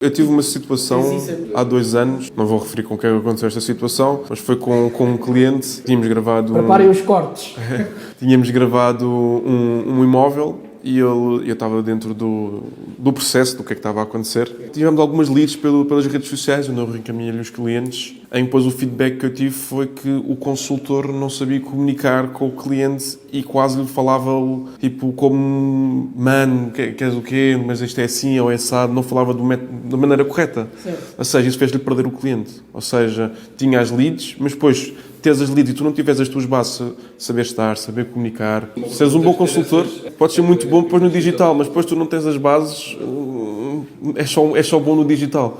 Eu tive uma situação há 2 anos, não vou referir com quem aconteceu esta situação, mas foi com um cliente. Tínhamos gravado Preparem os cortes. Tínhamos gravado um imóvel e eu estava dentro do processo do que é que estava a acontecer. Tivemos algumas leads pelas redes sociais, onde eu reencaminhei-lhe os clientes. Aí depois o feedback que eu tive foi que o consultor não sabia comunicar com o cliente e quase lhe falava tipo como mano, queres o quê? Mas isto é assim ou é assado. Não falava da maneira correta. Certo. Ou seja, isso fez-lhe perder o cliente. Ou seja, tinha as leads, mas depois teres as leads e tu não tiveres as tuas bases, saber estar, saber comunicar. Se és um bom consultor, podes ser muito bom depois no digital, mas depois tu não tens as bases, é só bom no digital.